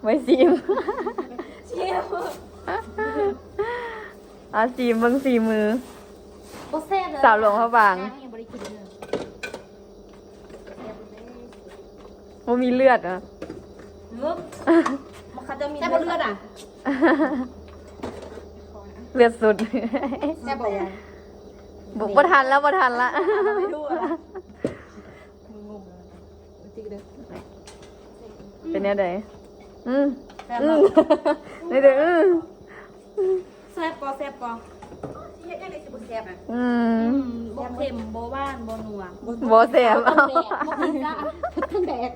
ไว้ซีม ชิม ซีมเบิ่งซีมือ โบแซ่บเลย สาวหลวงพระบาง ยังบริกินเลย ว่ามีเลือดอ่ะ เลือดมันเขาจะมีเลือดอ่ะ เลือดสุด แซ่บบอก บุกประทันแล้วประทันละ ไม่รู้อ่ะงงจริงเลย เป็นยังไงแซ่บ นี่เด้อ แซ่บปอแซ่บปอยังได้สิบแซ่บอ่ะโบเค็มโบว่านโบนัว โบเสียบ โบกินละทั้งแดด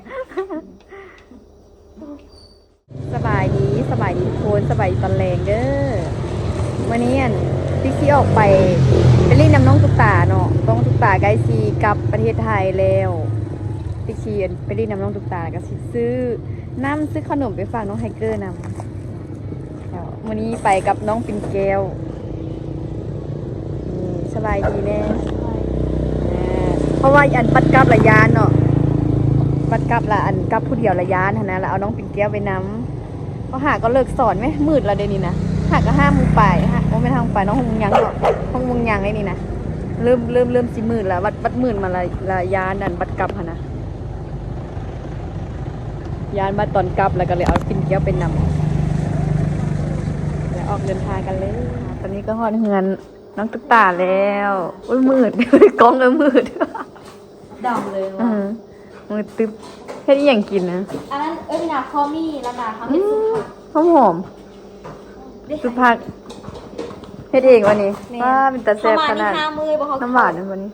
สบายดีทุกคนสบายดีตอนแรงเด้อวันนี้พี่ซีออกไปเล่นน้ำน้องตุ๊กตาเนาะน้องตุ๊กตาไกซีกลับประเทศไทยแล้วพี่ซีไปเล่นน้ำน้องตุ๊กตาก็ซื้อน้ำซื้อขนมไปฝากน้องไฮเกอร์นำวันนี้ไปกับน้องปิ่นแก้วสบายดีแน่เพราะว่าอันปัดกับระยานเนาะปัดกับละอันกับผู้เดียวระยานนะแล้วเอาน้องปิ่นแก้วไปนำเขาหาก็เลิกสอนไหมมืดละเดี๋ยวนี้นะหาก็5 โมงไปฮะว่าไม่ทางไปน้องหงยังเนาะห้องมงยังไอ้นี่นะเริ่มสิมืดแล้วบัดมืดมาละยานอันบัดกับนะยานบัดตอนกลับแล้วก็เลยเอาปิ่นแก้วไปนำแล้วออกเดินทางกันเลยตอนนี้ก็ฮอดเฮือนน้องตุ๊กตาแล้วอุ้ยมืด กล้องเลยมืด ดำเลยว่ะ มืดตึ๊บแค่นี้อย่างกินนะ อันนั้นพี่นาคอมี่แล้วนาเขาเป็นสุภาพ หอมสุภาพเฮ็ดเองวันนี้ว่าเป็นตาแซ่บขนาด เขามานี่5 มื้อบ่เขา น้ำหวานวันนี้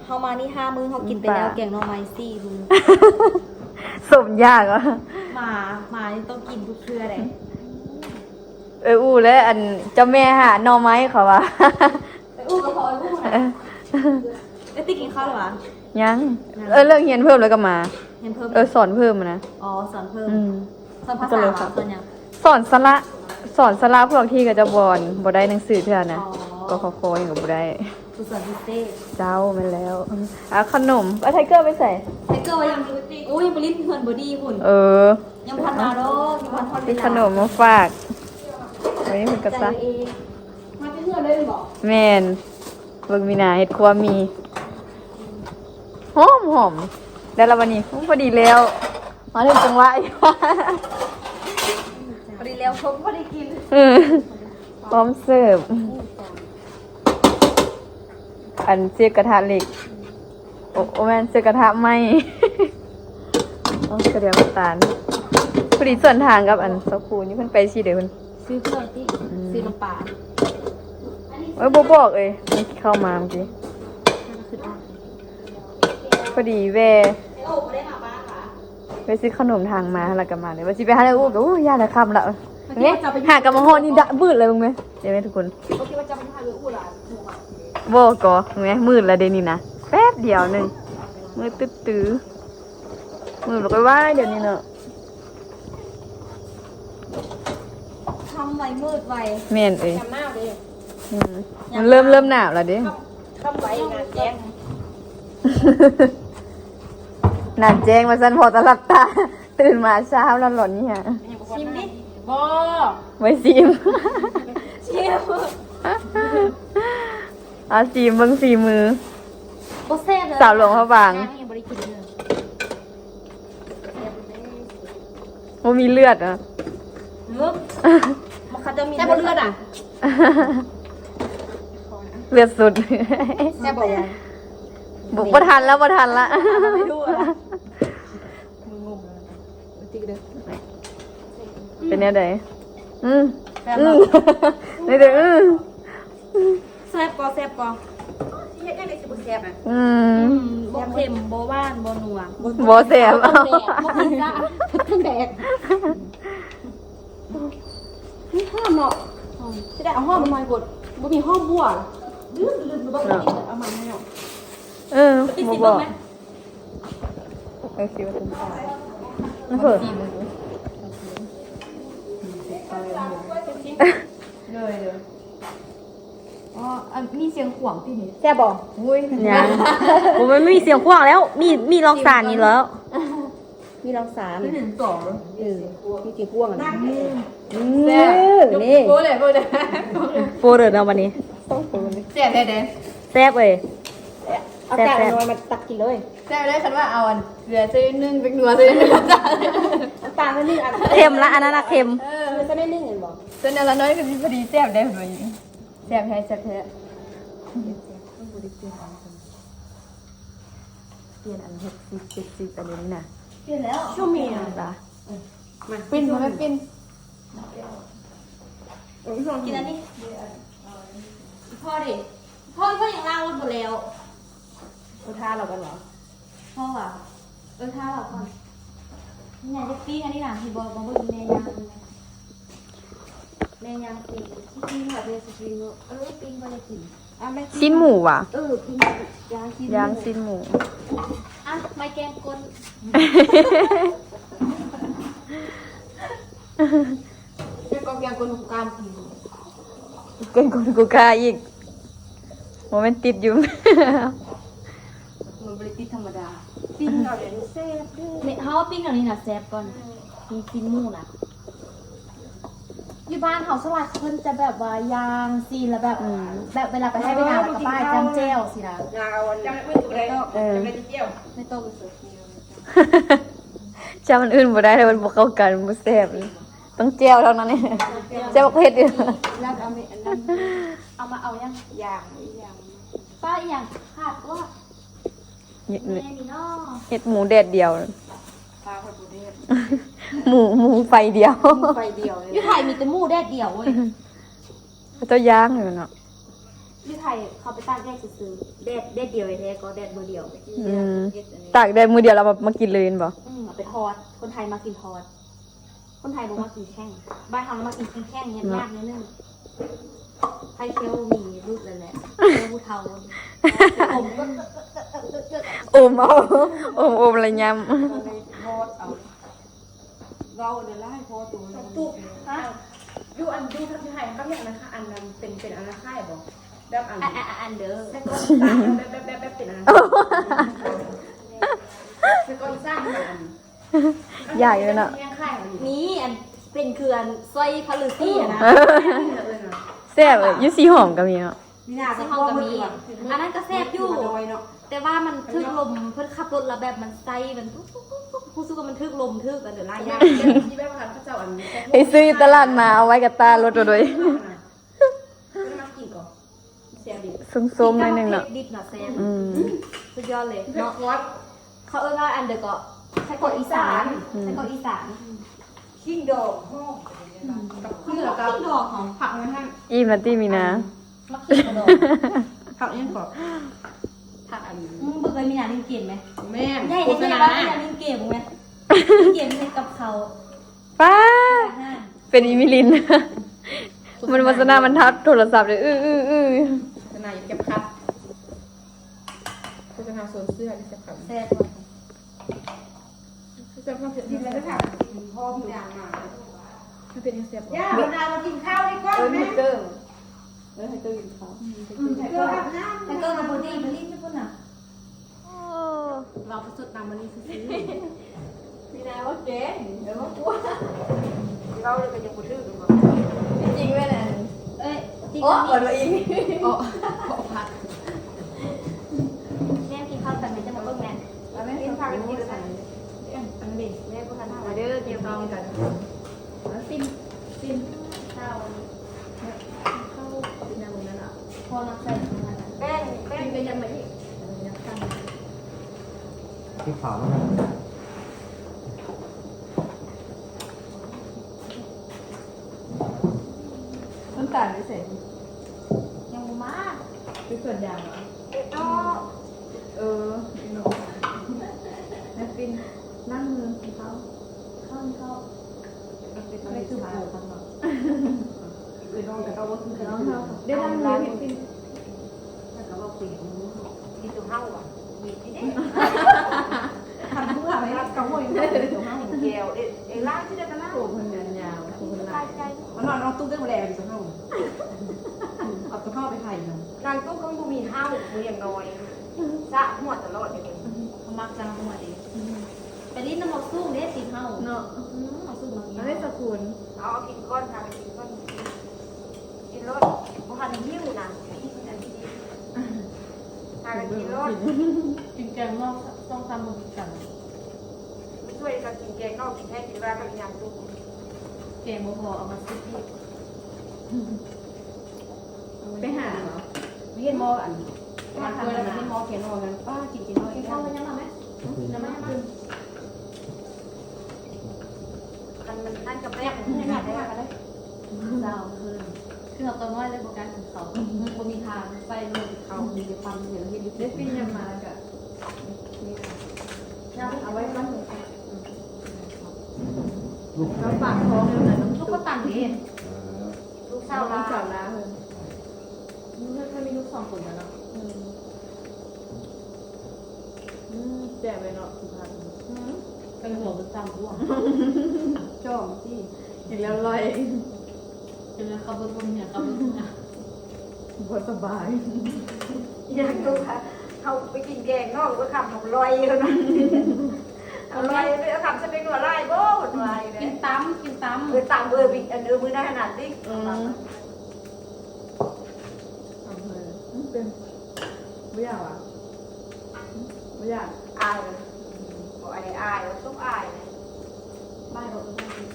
เขามานี่5 มื้อเขากินไปแล้วแกงหน่อไม้4 มื้อ สมยากอ่ะ มานี่ต้องกินทุกเทื่อเลย อู้แล้วอันเจ้าแม่หาหน่อไม้เขาว่า อู้ก็พออู้ติ๊กกินข้าวหรอ ยังเลิกเรียนเพิ่มแล้วก็มา เห็นเพิ่ม สอนเพิ่มนะ อ๋อสอนเพิ่มสอนภาษาสอนยัง สอนสละพวกที่ก็จะบ่ได้หนังสือเท่านะก็ขออย่างกับบ่ได้ คือสอนพิเศษ เจ้าไปแล้วขนมไทเกอร์ไปใส่ ไทเกอร์ยังอู้ยังไปลิ้นเฮือนบอดี้หุ่นยังพันมาโดยังพันทอด มีขนมมาฝากวันนี้คุณกระซัก มาเป็นเพื่อนเลยบอก แมนเบิ่งมีนาเห็ดครัวมีหอมแล้ววันนี้พอดีแล้วมาถึงจังหวะ พอดีแล้วผมพอดีกิน พร้อมเสิร์ฟอันเสียกระทะเหล็กโอแมนเสียกระทะไหมต้องกระเดียวน้ำตาลพอดีส่วนทางกับอันสักครู่นี่เพิ่นไปสิเดี๋ยวเพิ่น ซื้อเพื่อนที่ซื้อน้ำปลา บอกมันเข้ามาเมื่อกี้พอดีแว่ไปซื้อขนมทางมาแล้วก็มาเลยว่าสิไปหาอะไรอู้ก็ย่าละคำละเนี่ยหากำมะฮอนี่ดะมืดเลยมึงไหมเดี๋ยวไหมทุกคน โอเคว่าจะไปหาเรืออู้หลาน บอกก็มึงไหมมืดแล้วเดี๋ยวนี้นะแป๊บเดียวนึงมืดตื้อมืดแล้วก็ว่าเดี๋ยวนี้เนอะ ทำไวมืดไว แม่นเอ้ย ทำหน้าเลย มันเริ่มหนาวแล้วเด้ ทำไวงานแจ้ง นานแจ้งมาสั้นพอตะลับตาตื่นมาเช้าร้อนๆนี่ฮะ ชิมดิบอ ไว้ซีม ชิม ซีมเบิ่งซีมือ โบแซ่บเลย สาวหลวงพระบาง ยังบริกินเลย ว่ามีเลือดอ่ะ เลือดมันเขาจะมีเลือดอ่ะ เลือดสุด แซ่บบอก บุกประทันแล้วประทันละ ไม่รู้อ่ะงงจริงเลย เป็นยังไงนี่เด้อ แซ่บปอแซ่บปอยังได้สิบแซ่บอ่ะโบเค็มโบว่านโบนัว โบเสียบ โบกินละทั้งแดดนี่ห้ามเนาะจะได้เอาห้อมมาบดบ่มีห้อมบัวลืมบ่กินเอามาให้เนาะ บ่บอกซิว่าเป็นนั่นเถอะ เลยอ๋อมีเสียงขวางที่นี่ แซ่บบอกอุ้ยยัง ผมไม่มีเสียงขวางแล้วมีรองสารนี่แล้ว มีเราสาม ไม่ถึงสอง มีกี่พวงอ่ะ นี่ นี่ โบเลยโบเลย โฟเดินเอาวันนี้ต้องโฟน แซ่บเลยเด้ แซ่บเลย เอาไก่น้อยมาตักกินเลยแซ่บเลยคันว่าเอาอันเกลือซื้อนึ่งเป็นนัวซื้อนึ่งจ้าตาลนึ่งอัน เค็มละอันนั้นนะเค็ม มันจะได้นึ่งเห็นบอกเส้นอะไรน้อยก็พอดีแซ่บได้พอดีแซ่บแท้แซ่บแท้ เปลี่ยนอัน60 70อันนี้นะ เปลี่ยนแล้วชั่วโมง จ้ะ ปิ้นมันไม่ปิ้นกินอันนี้พ่อดิพ่ออย่างล่างรถหมดแล้ว ท่าเรากันเหรอ พ่ออ่ะท่าเราก่อนนี่ไงจะปิ้งอันนี้นะที่บอกว่าแม่ยางปิ้งที่ปิ้งแบบเป็นสปริงปิ้งก็จะกิน ชิ้นหมูว่ะ ปิ้งย่างชิ้น ย่างชิ้นหมู อ่ะไม่แกงกลเป็นกองยางกลของการกิน เกินคนกูกาอีกโมเมนติดอยู่ มันบริติธรรมดาปิ้งเอาเดี๋ยวนี้แซ่บเนี่ยเขาปิ้งเอานี้นะแซ่บก่อนปิ้งหมูนะอยู่บ้านเขาสลัดเพิ่นจะแบบว่ายางซีนแล้วแบบแบบเวลาไปให้ไปนาแล้วก็ป้ายจำเจลสินะ ยาวจำไม่ถูกเลยจำไม่ได้เที่ยว ไม่ต้องไปเสิร์ฟ จำมันอื่นบ่ได้เลยมันบ่เข้ากันบ่แซ่บเลยต้องแจ่วเท่านั้นเนี่ยแจ่วเผ็ดอยู่ แล้วเอาไปอันนั้นเอามาเอายัง อย่าง ป้าอย่างขาดว่าแม่นี่เนาะ เฮ็ดหมูแดดเดียว ปลาคนบุรี หมูไฟเดียว ไฟเดียวเลย อยู่ไทยมีแต่หมูแดดเดียวเว้ย เจ้าย่างอยู่เนาะ อยู่ไทยเขาไปตากแดดซื้อแดดเดียวไอ้แท้ก็แดดมือเดียว ตากแดดมื้อเดียวเรามากินเลยเห็นบ่ เอาไปทอดคนไทยมากินทอดคนไทยบอกมากินแข้งบ้านเขามากินแข้งเนี่ยยากนิดนึงไทยเคี้ยวมีรูปเลยแหละเคี้ยวผู้เทาผมก็ อมเอาอมอะไรยำ พอดเอาเราเดี๋ยวไล่พอตัวตุ๊กฮะยูอันยูทักไทยก็เนี่ยนะคะอันนั้นเป็นอันนั้นค่ายบอกแบบอัน อันเด้อ แล้วก็แบบเป็นอันนั้นแล้วก็อีสานอัน ใหญ่เลยเนาะ ยังค่ายอยู่ นี่อันเป็นเขื่อนสร้อยพาลือซี่นะ แซ่บเลยอยู่สีหอมก็มีเนาะ นี่น่า ใช่ห้องก็มีอันนั้นก็แซ่บอยู่ เนาะ แต่ว่ามันทึกลมเพิ่นขับรถแล้วแบบมันไส้มันรู้สึกว่ามันทึกลมทึกอันเดี๋ยวไล่ยาก ที่แบบว่าเขาเจ้าอันนี้ ไปซื้ออยู่ตลาดมาเอาไว้กับตารถโดย มากินก่อนเสียดิ ส้มๆหน่อยหนึงเนาะ ดิบน่ะแซ่บ อืม สุดยอดเลย เนาะ เนาะเขาเอิ้นว่าอันเดอร์ก็ใช้กดอีสานใช้กดอีสาน ขิงดอกห้องกับ คือ ขิง เรา ดอก ขึ้นดอกของ ผักนะฮะ อิ่มแล้วติมีนะ มักขิงกระดอก ผักยังก่อนผักอันนี้ มึงเคยมีหนาลิงเกมไหม แม่ ใหญ่ โฆ ไอ้ ษ เนี่ย ณา ว่ามีหนาลิงเกมไหมลิงเกมเป็นกับเขา ป้าเป็นอีมิลิน มันวาสนามันทัดโทรศัพท์เลยอื้อ โฆษณาอยู่เก็บคัดโฆษณาโซนเสื้อที่จะขับ แซ่บ จะความเสียที่แล้วถามพ่อพี่ดังมามันเป็นยังเสียบย่าเวลาเรากินข้าวดีกว่าไหมเติมให้เติมกินข้าวให้เติมอาบน้ำ แต่ก็มาบูดี้มารีบที่พุ่นอ่ะ เราไปสดน้ำมันนี่ซื้อ มีนาว่าเก๋เดี๋ยวมากลัว เราเลยก็ยังปวดดื้อกันมา จริงไหมเนี่ยเอ้ยจริง โอ้ นะ เปิดมาอีกโอ้ขอพัด แม่กินข้าวกันไหมจะมาเบิ่งแม่ แล้วแม่กินข้าวกันที่ไหนอันนี้แม่ก็ทานมาเด้อเกี่ยวกับกันแล้วซิม ข้าว เข้าเป็นยังไงนั่นอ่ะ พอนักใส่ประมาณนั้น แป้งเป็นยังไงพี่ยังกัน ที่ขาวแล้ว น้ำตาลไม่เสร็จ ยังบ่มา เป็นส่วนยางเหรอเออแม่ฟินนั่งมือของเขา เข้าเข้า เป็นอะไรคือผูกกันเนาะคือน้องกับเขาว่าคือน้องเขาเดี๋ยวนั่งมือฟินแล้วก็ว่าคุยกับมือที่ตัวเฮาอ่ะมีที่เด็ทำเพื่ออะไรรับกับมวยตัวเฮาแก้วเอ้ล่างที่ได้กันล่างโอ้คนเงินยาวคนลายมันนอนตู้ได้หมดแล้วตัวเฮาเอาตัวเฮาไปไทยเนาะนางตู้ก็มีเฮามืออย่างน้อยสะหัวตลอดเลย เขามักจะมาหัวดี ไปดิ้นน้ำมันสู้เนี่ยสีเทา เนาะ เอาสู้มากิน แล้วได้สกุล เอากินก้อนค่ะกินก้อนกินรสบ่ทันหิ้วนะอันนี้พากันกินรส กินแกงนอกต้องทำมันกัน ช่วยกันกินแกงนอกกินแห้งกินว่ากันอย่างทุก แกงโมพอเอามาซื้อที่ ไปหาเหรอ ไม่เห็นมออันมาเคยแล้วมันให้มอเขียนมอกันป้ากินนอกกินข้าวมันยังมาไหมยังไม่มา มันนั่นกับแม่มันไม่ได้ได้กันเลย เศร้าคือเราตอนน้อยเลยโปรแกรมของเขาบ่มีทางไปเลยเขามีแต่ความเหนียวเห็นดิ ได้ปิ้งยังมาแล้วก็ เอาไว้บ้านเลย ลูก เราฝากท้องเลยนะน้อง ลู ตุ๊ ก ก ก็ตังค์เอง ลูก เศร้า เศร้า น้อง ลา สาวลาเลย ถ้ามีลูก2 คนแล้วเนาะ แจกไปเนาะสุพรรณ เป็นหัวเป็นจำร่วง จอมที่อีกแล้วลอย เป็นขับรถบนเนี่ยขับรถเนี่ย บสบาย อยากดูค่ะเขาไปกินแกงนอกก็คำของลอยแล้วนะเอาลอยเอาคำจะเป็นหัวลายโบ้หัวลายเล กิ ย นตั้มกินตั้ม ตามบิดมือได้ขนาดนี้ อำเภอเป็นไม่อยากอ่ะไม่อยาก อายบอกอายต้องอาย บ้านเราก็ต้องกิน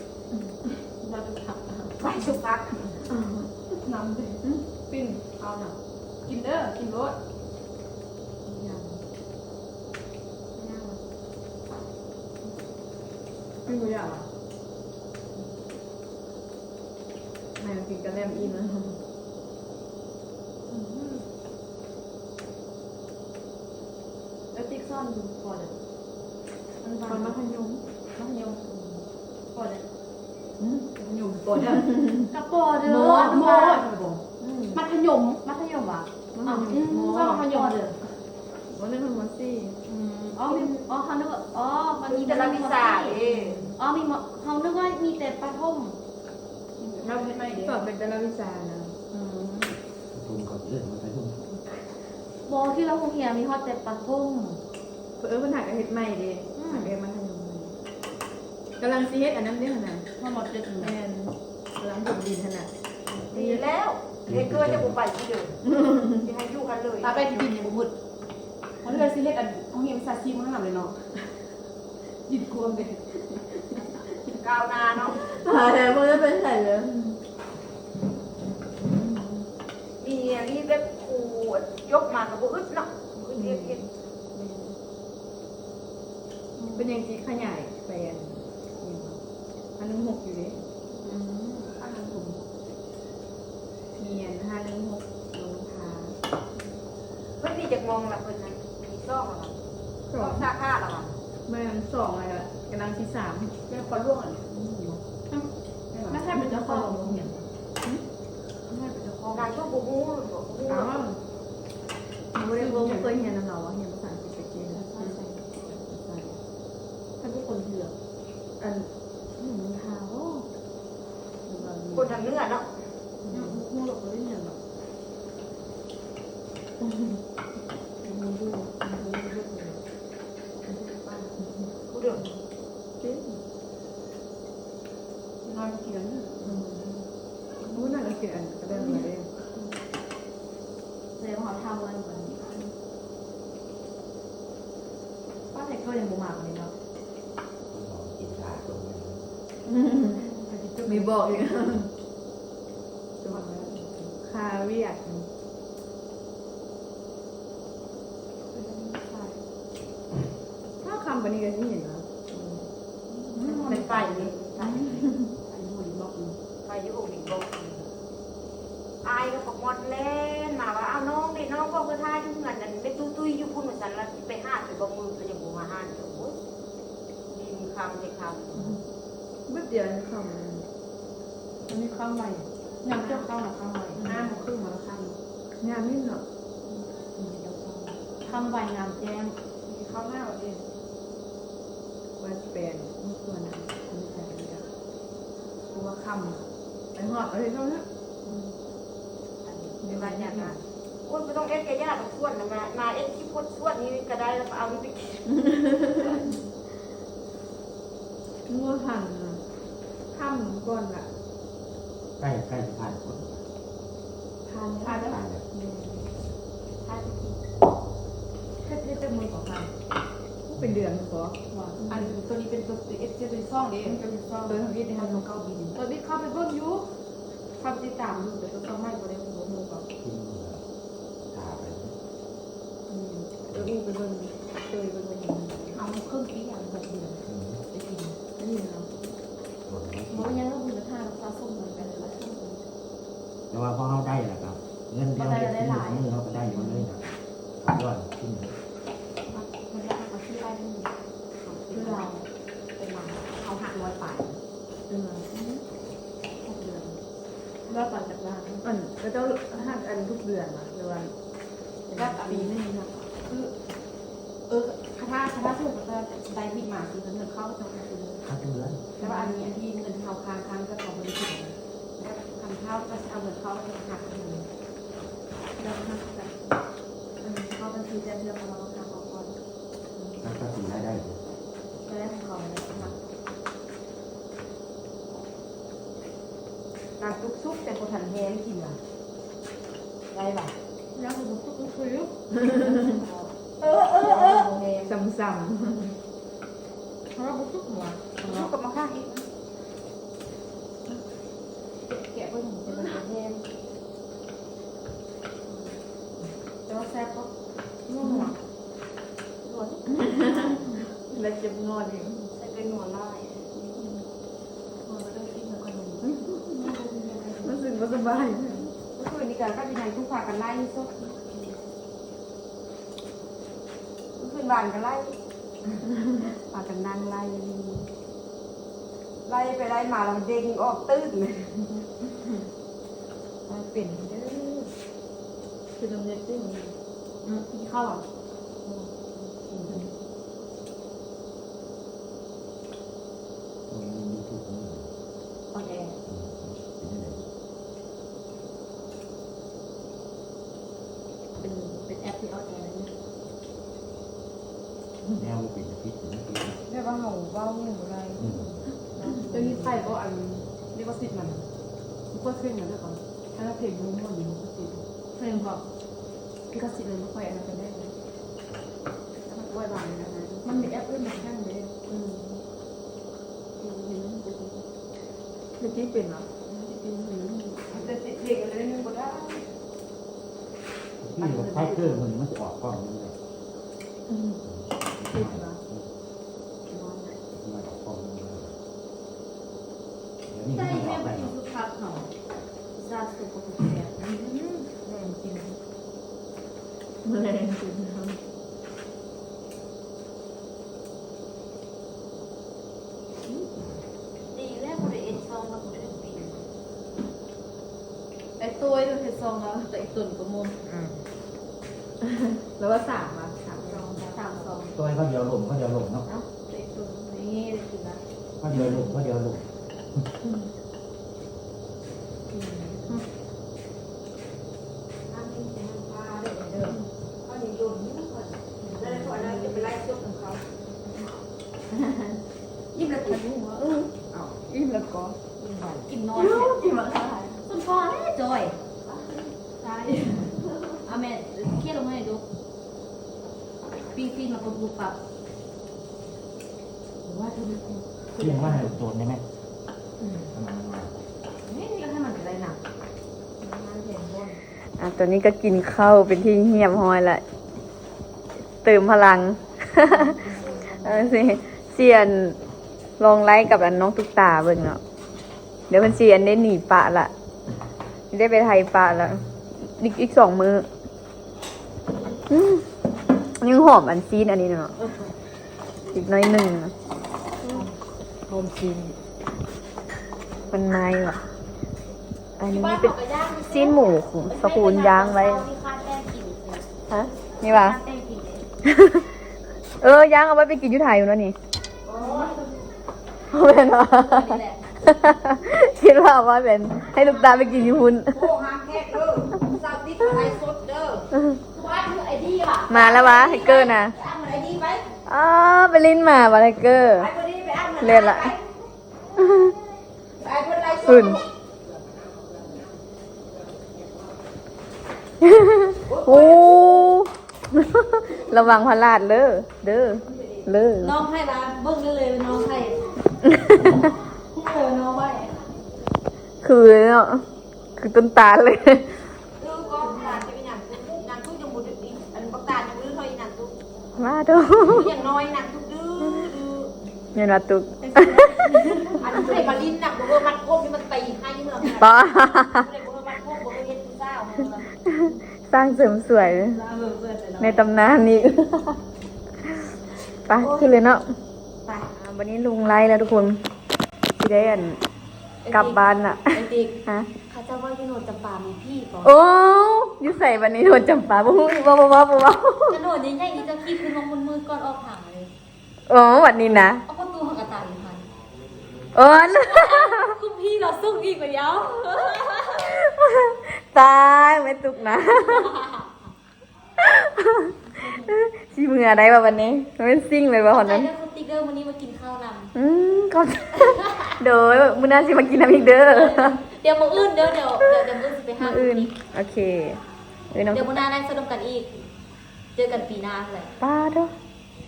บ้านเราขับ ไปชุบพัก น้ำดิปิ้ง เอาหน่ะ กินเด้อกินรส ยัง ปิ้งไม่อยากอ่ะแม่กินกระแลมอิ่มนะ แล้วติ๊กซ่อนดูพอเลยมัน ต บา อน ง มัธยม มัธยมพอเลย มัธยมก่อนเนี่ย กระปอเด้อ โม มัธยมมัธยมว่ะอ๋อก็มัธยมเด้อ วันนั้นทำมาซี่ อ๋อมีอ๋อเขานึกว่าอ๋อมัน มี มี แต่ละวิชาเอง อ๋อมีเขานึกว่ามีแต่ปฐม เราสอบเป็นแต่ละวิชานะ ทุ่มก่อนเรื่องมันไปทุ่ม บอที่เราคงเฮียมีฮอดแต่ปฐม ปัญหากับเฮ็ดใหม่ดิหาเรียนมัธยมกำลังซีเฮ็ดอันนั้นด้วยขนาด ทั้งหมดเจ็ดหนึ่ง แม่นกำลังผมดินขนาด ดีแล้วเด็กเกินจะบุกไปที่เดิมจะให้อยู่กันเลย ตาไปที่ดินเนี่ยบุมุดเขาเลือกซีเรียสอันเขาเฮียมีซาซิมข้างหลังเลยเนาะยินควงเลย กาวนาเนาะ แต่พวกจะเป็นใส่เลย มีนี่แบบครูยกมากับบุอึดเนาะคือเรียก เป็นยังจีขยายไปอันนึง6อยู่ดิ อันนั้นผม มีอัน516ลงทา เพิ่นมีจากมองละเพิ่นนั้นมีซ่องละ ส ซ่ อ อง ง ซาค่าละ แม่น2อะไรกันกำลังที่3 แม่คนร่วงอ่ะไม่ใช่เป็นเจ้าของเฮียไม่ใช่เป็นเจ้าของ นายช่วงบูบูบอกบู อ้าวไม่ได้รู้เคยเห็นน้ำเราว่าเห็นภาษาอังกฤษไปกินแล้ว ท่านทุกคนเถื่อ อันลงทาโอ้ คนทางเนื้อเนาะ มูหลบเลยเนี่ยแบบ กูเดือด นอนกินแล้วนี่ รู้น่าจะเกิดอันก็ได้มาได้ เลยว่าเขาทำวันก่อนป้าแต่ก็ยังบูมากเลยเนาะ กินชาตรงนี้ มีบอกอีกคาเวียดถ้าคำปนี้ก็ที่เห็นนะ เป็นไฟนี่ไฟ ไอ้หมูดีบอกเลย ไฟยุบอีกบอกอายก็บอกหมดเล่นมาว่าเอาน้องดิน้องก็คือท่ายุ่งเงินนั่นไม่ตุ้ยยุ่งพุ่นเหมือนกันแล้วไปห้าไปบ่มือก็ยังบูมาห้าอยู่ดินคำเด็กคำ เมื่อเดียวคำ มันมีข้าวใหม่ยำเจ้าข้าวหรือข้าวใหม่5 โมงครึ่งมาแล้วข้าว งานนี่เนาะ ทำใบงามแจ้ง ข้าวหน้าเอง วันสเปนนี่ตัวนั้นมีแต่เดียวตัวคำไปหอดอะไรเท่านั้น ในบ้านเนี่ยนะอ้วนไม่ต้องเอ็ดกระยาต้องส่วนนะมาเอ็ดที่พดส่วนนี้ก็ได้แล้วเอานี่ไป งัวหันข้ามก่อนล่ะ ใกล้จะผ่านคน ทาน ทานแล้ว ผ่านแล้ว ทานกิน แค่จะมือของทานเป็นเดือนมันก็อันตัวนี้เป็นตัวเอฟเจเป็นซ่องเองเป็นซ่องโดยทางวิทย์ในทางของเกาบินตัวนี้เข้าไปเบิ่งอยู่เข้าไปติดตามดูแต่ก็ต้องไม่บ่ได้หัวมือก็ กินถ่าไป อู้ไปเบิ่งเจอไปเบิ่ง เอาเครื่องปีอย่าง6 เดือนไปกินนี่เนาะ หมดแล้ว เพราะยังต้องคุณค่าเราส้มเหมือนกันเลยว่าส้ม แต่ว่าพอเขาได้แหละครับเงินเดือนมือเขาก็ได้อยู่เลยนะยอดขึ้นเลย มันจะเอาชื่อได้ด้วยคือเราเป็นหลังเขาหัก100 บาท 6 เดือน แล้วต่อจากนั้นอันก็จะหักอันทุกเดือนมาเดือนแล้วปีนึงนะคือถ้าถูกก็จะได้บิดมาคือเงินเข้าจะมาคือ ค่าเดือน แต่ว่าอันนี้อันที่เงินเข้าค้างก็ของบริษัทแล้วทำเข้าก็เอาเงินเข้าจะหักเงินแล้วหักกันเข้าบัญชีจะเดือนเราทำเอาก่อน แล้วก็ถึงได้ จะได้ของเขาเลยหักการทุกซุปแต่คนหันแฮมกินอ่ะได้ป่ะ แล้วคุณก็คุย ซ้ำเพราะว่าบุกทุกหัว ลูกกับมาข้างอีกแกะไปถึงจะเป็นประเทศ แต่ว่าแซ่บก็ นุ่มหวานหวาน แล้วเจ็บงอนอยู่ ใส่เป็นหนวดไล่หนวดไม่ต้องกินเหมือนขนม รู้สึกว่าสบาย ก็คือนี่การก็เป็นไงทุกฝากันไล่ซุกก็คือบ้านกันไล่ฝากันนั่งไล่ไล่ไปไล่มาเราเด้งออกตื้นเลย เปลี่ยนเด้อคือตรงนี้จริง กินข้าวหรอ ตรงนี้มีทุกคน ออนแอร์ เป็นแอปที่ออนแอร์นะ แนวเป็นพิษหรือไม่พิษ เรียกว่าเห่าเบ้าหนึ่งอะไรเจ้าที่ไทยก็อันเรียกว่าสิทธิ์มันก็เส้นเหมือนกันถ้าเพลงรู้มันอยู่ก็สิทธิ์ เพลงบอกพี่ก็สิเลยไม่ค่อยอันนั้นกันได้เลย มันก็บางนะฮะ มันมีแอปอื่นเหมือนกันเลย เมื่อกี้เป็นเหรอ แต่ติดเพลงอะไรนึงก็ได้ ที่เราใช้เครื่องมันจะออกกล้องนี่เลย ติดเหรอ มันออกกล้องนี่เลยเดี๋ยวนี้ ใช่ มันอ แม่ อก ไป ได้ กินสุภาพหน่อยซาสุกกับแก แรงจริงแรงจริงนะ ดีแล้วคนเอ็นซองแล้วคนเอ็นปี ไอตัวไอ้ตัวเทซองแล้วแต่อีกตัวก็มุนแล้วว่าสามอ่ะสาม ซอง3 ซอง ตัวเขาเดียวหลงเขาเดียวหลงเนาะ เอ้าเด็กตุ่นนี่เด็กตุ่นนะ เขาเดียวหลงเขาเดียวหลง น้ำนี่จะน้ำปลาเด็กเดิมเขาหนีโยนนี่ก่อนแล้วพอนั้นจะไปไล่ซุปของเขายิ้มแล้วติดหัวอิ่มแล้วก็ กินนอนกินมาค่ะส่วนพอแม่จอยตายเอาแม่เคี่ยวลงให้ดูปีมาปุ๊บปั๊บว่าเธอมี ที่ว่าให้โดนได้ไหมทำไมมันมา นี่ก็ให้มันอะไรหนัก ตัวนี้ก็กินข้าวเป็นที่เงียบห้อยละเติมพลัง สิเสียนลองไล่กับอันน้องตุ๊กตาเบิ่งเนาะเดี๋ยวมันเสียนได้หนีปะละได้ไปไทยปะละอีก2 มื้อยังหอมอันซีนอันนี้เนาะอีกน้อยหนึ่ง โฮมซีน มันไม้ว่ะอันนี้เป็นซีนหมูของสกูลย่างไว้ฮะนี่ป่ะ ย่างเอาไว้ไปกินอยุไทยอยู่เนาะนี่เป็นเหรอคิดว่าว่าเป็นให้ลูกตาไปกินญี่ปุ่น โอ้ห้ามแขกเด้อสาวติดอะไรสดเด้อว่าคือไอ้ดีว่ะ มาแล้ววะไฮเกอร์นะ ไปอ้างไอ้ดีไป ไปลิ้นมาวะไฮเกอร์ ไปคนนี้ไปอ้าง เรียนละ ไ ไอ้คนไร ขึ้น โอ้ ระวังพลาดเด้อเด้อเด้อ น้องให้มาเบิ้งได้เลยน้องให้น้องไว้ คือเนาะคือต้นตาลเลย ดูก็ตาจะเป็นอย่างนางทุกยังบุดอีอันปักตายังบุดเท่าอีนางทุก มาดู อย่างน้อยนางทุกดื้อ เนี่ยนะตุก อันนี้เลยมาลิ้นน่ะบอกว่ามันโคบนี่มันตีให้เมื่อไหร่ ป้า เลยบอกว่ามันโคบบอกว่าเฮ็ดเจ้า สร้างเสริมสวย ในตำนานนี้ ไปขึ้นเลยเนาะ ไป วันนี้ลุงไล่แล้วทุกคนที่ได้อันกลับบ้านอ่ะ ไอ้ติ๊ก ฮะ เขาจะว่าพี่โนดจำปามีพี่ก่อน โอ้ยใส่วันนี้โดนจำปาบุ้งบ้าบ้าบ้าบ้าก ระโดดใหญ่ๆนี่จะขี้ขึ้นลงบนมือก่อนออกห่างเลย โอ้วันนี้นะ เอาประตูหักกระต่ายพัน โอ้ย คุณพี่เราสู้อีกกว่าเย้า ตายไม่ตุกนะ ชีมืออะไรวะวันนี้ไม่ซิ่งเลยวะคนนั้น เด้อคุณติ๊กเดอร์วันนี้มากินข้าวนำ ก็เดี๋ยวมื้อหน้าสิมากินน้ำอีกเด้อ เดี๋ยวมื้ออื่นเดี๋ยวมื้อสิไปหา มื้ออื่นโอเคน้อง เดี๋ยวมื้อหน้าได้สนุกกันอีก เจอกันปีหน้าเลย ป้าเด้อ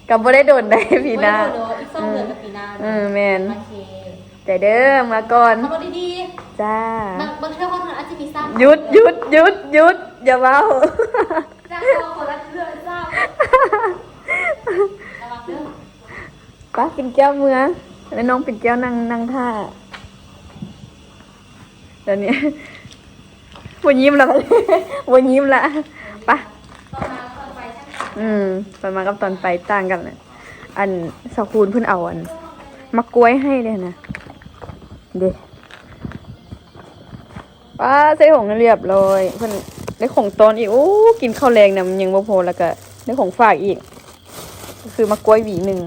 กับบ่ได้โดนได้พี่นะ ไม่โดนเนาะอีก2 เดือนกับปีหน้า แม่น โอเค แต่เด้อมาก่อน ขับรถดี จ้า ๆบางเทื่อคนอาจจะมีซ้ำ หยุดอย่าเว้า จ้าขอคนละเรื่องเจ้าระวังเด้อ ป้าปิ่นแก้วเมืองแล้วน้องปิ่นแก้วนั่งท่าเดี๋ยวนี้วันยิ้มละวันยิ้มละไป้า ตอนมาตอนไปใช่ไหม ตอนมากับตอนไปต่างกันเลยอันสาวคูณเพิ่นเอาอันมะกล้วยให้เลยนะเด้ป้าใส่ของเรียบร้อยเพิ่นได้ของตอนอีกโอ้กินข้าวแรงนะมันยังบ่พอแล้วก็ได้ของฝากอีกก็คือมะกล้วยหวีหนึ่ง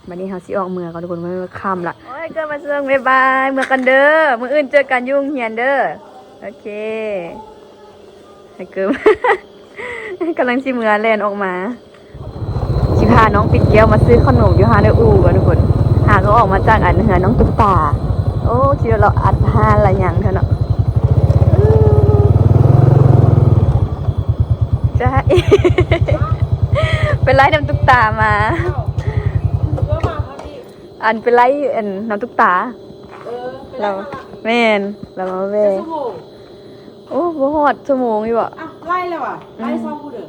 วันนี้เฮาสิออกเมืองก่อนทุกคนมันค่ำละโอ้ยเกิดมาเซิงบ๊ายบายเมื่อกันเด้อมื้ออื่นเจอกันยุ่งเฮียนเด้อโอเคให้เกิด กำลังสิเมือแล่นออกมาสิพาน้องปิ่นแก้วมาซื้อขนมอยู่ฮาเดอูก่อนทุกคนหาก็ออกมาจากอันเหือน้องตุ๊กตาโอ้คิดว่าเราอัดฮาอะไรอย่างเถอะเนาะจ้า เป็นไรน้ำตุ๊กตามา ก็มาพอดี อันเป็นไรอันน้ำตุ๊กตา เป็น เราแม่นเรามาเว ชั่วโมง โอ้บ่ฮอดชั่วโมงนี่บ่ อ่ะไล่แล้วอ่ะไล่ซ่อมกูเด้อ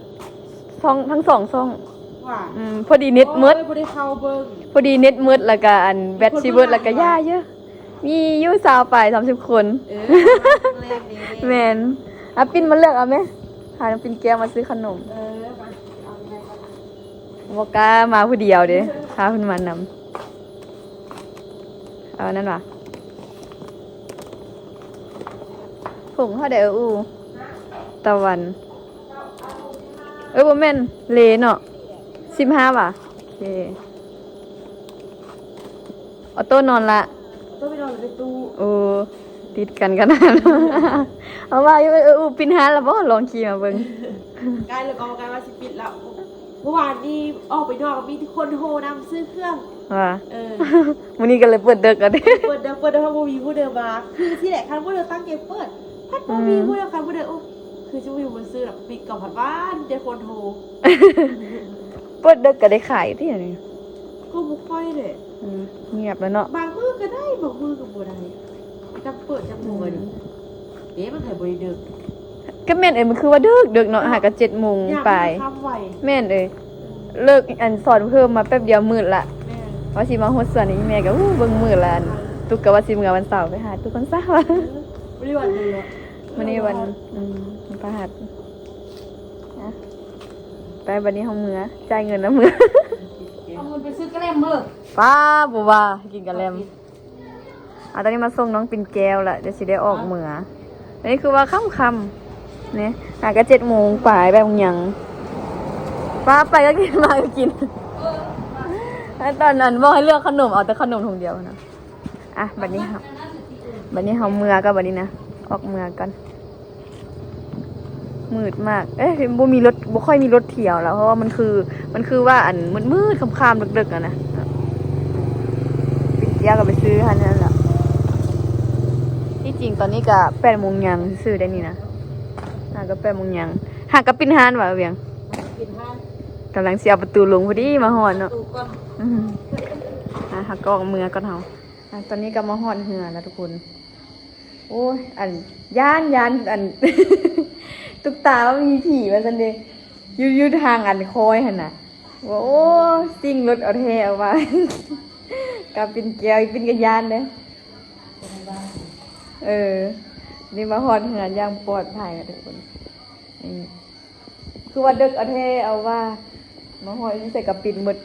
ช่องทั้งสองช่อง ว่า พอดีเน็ตมืด บ่ได้เข้าเบิ่ง พอดีเน็ตมืดแล้วก็อันแบตชีเบิร์ดแล้วก็ย่าเยอะ มีอยู่สาวไป30 คน แรกดี แมนปิ้นมาเลือกเอาไหมหาน้ำปิ้นแก้วมาซื้อขนม มาเอาไงกัน บอกกล้ามาผู้เดียวเด้พาเพิ่นมานำเอานั่นว่ะผงเขาเดี๋ยวอูตะวันบ่แม่นเลเนาะ15ว่ะโอเคออโต้นอนละ ต้องไปนอนในตู้ โอ้ติดกันขนาดนั้น เอาว่าอยู่ปินหาแล้วบ่ลองขี่มาเบิ่ง ใกล้แล้วก็ใกล้ว่าสิปิดแล้วเมื่อวานนี้ออกไปนอกมีคนโทรนำซื้อเครื่อง ว่า เ มื้อนี้ก็เลยเปิดเด็กกันเด้ เปิดเดิมเพราะมีผู้เดิมมาคือที่แหละคันผู้เดิมตั้งเกมเปิดพัดบ่มีผู้เดิมคันผู้เดิมโอ้คือจะอยู่บนซื้อแบบปิดกับผัดบ้านเดี๋ยวคนโทร เปิดเด็กก็ได้ขายที่นี่ ก็บุกค่อยเลย เงียบแล้วเนาะ บางมือก็ได้บางมือก็บ่ได้จับเปิดจับโมงเอ๊ะมันถ่ายบริเดิม ก็แม่นมันคือว่าเด็กเนาะหาก็7:00 นไป ทำไหว แม่นเลิกอันสอนเพิ่มมาแป๊บเดียวมืดละ แม่ ว่าสิมาโฮสต์นี่แม่ก็เบิ่งมืดละตุกก็ว่าสิมื้อวันเสาร์ไปหาตุกวันเสาร์ บริวันเลย มื้อนี้วันวันพฤหัสนะไปบัดนี้เฮามื้อจ่ายเงินแล้วมื้อ เอาเงินไปซื้อกระเลมมือ ป้าบัวกินกันแล้วตอนนี้มาส่งน้องปิ่นแก้วละเดี๋ยวสิได้ออกเหมืออันนี้คือว่าค่ำๆเนี่ยหาก็7:00 นปลายแบบหยังป้าไปก็กินมาก็กินแล้วตอนนั้นบอกให้เลือกขนมเอาแต่ขนมถุงเดียวนะบัดนี้ครับบัดนี้เฮาเมือก็บัดนี้นะออกเมือกันมืดมากบ่มีรถบ่ค่อยมีรถเที่ยวแล้วเพราะว่ามันคือว่าอันมืดๆค่ำๆดึกๆอ่ะนะ กี้ยวก็ไปซื้อฮันนั่นแหละที่จริงตอนนี้ก็8 โมงยังซื้อได้นี่นะหาก็8 โมงยังหากก็ปินฮานว่ะเวียง กินห้าง กำลังสิเอาประตูลงพอดีมาฮอดเนาะ ตูก่อน หักก็ออกเมือก่อนเฮาตอนนี้ก็มาฮอดเหือแล้วทุกคนโอ้ยอันย่านอัน ตุกตาว่ามีผีว่าซั่นเด้อยู่ทางอันคอยหั่นน่ะว่าโอ้ซิ่งรถเอาแท้เอาว่า กับปินแก้วปินกระยานเด้นี่มาฮอดเหือนอย่างปลอดภัยค่ะทุกคนนี่คือว่าดึกเอาแท้เอาว่ามาฮอดนี่ใส่กับปินหมด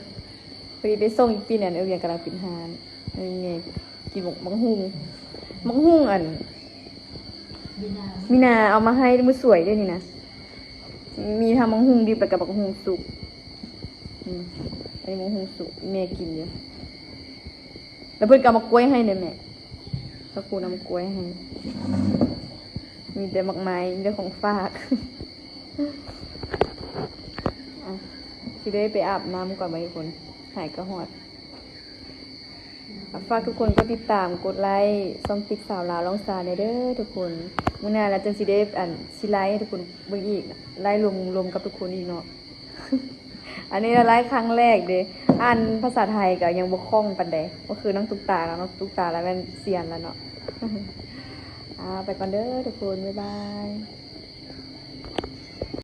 พอดีไปส่งอีกปีเนี่ยเวียงกำลังปินหานนี่ไงกินมังหุงอันมีนาเอามาให้มือสวยด้วยนี่นะมีทำมังหุงดิบไปกับมังหุงสุกอันนี้มังหุงสุกแม่กินเยอะแล้วเพื่อนก็เอามากล้วยให้เนี่ยแม่ก็กูนำมากล้วยให้มีแต่มักไม้มีแต่ของฝากสิได้ไปอาบน้ำก่อนไหมทุกคนหายกระหอดฝากทุกคนก็ติดตามกดไลค์ซ่องติ๊กสาวลาวร้องซาเด้อทุกคนมื้อหน้าแล้วจังสิได้สิไลค์ให้ทุกคนเบิ่งอีกไลค์รวมกับทุกคนอีกเนาะ อันนี้ไลค์ครั้งแรกเด้อ่านภาษาไทยก็ยังบ่คล่องปานใดก็คือน้องตุ๊กตาแล้วน้องตุ๊กตาแล้วแม่นเซียนแล้วเนาะ ไปก่อนเด้อทุกคนบ๊ายบาย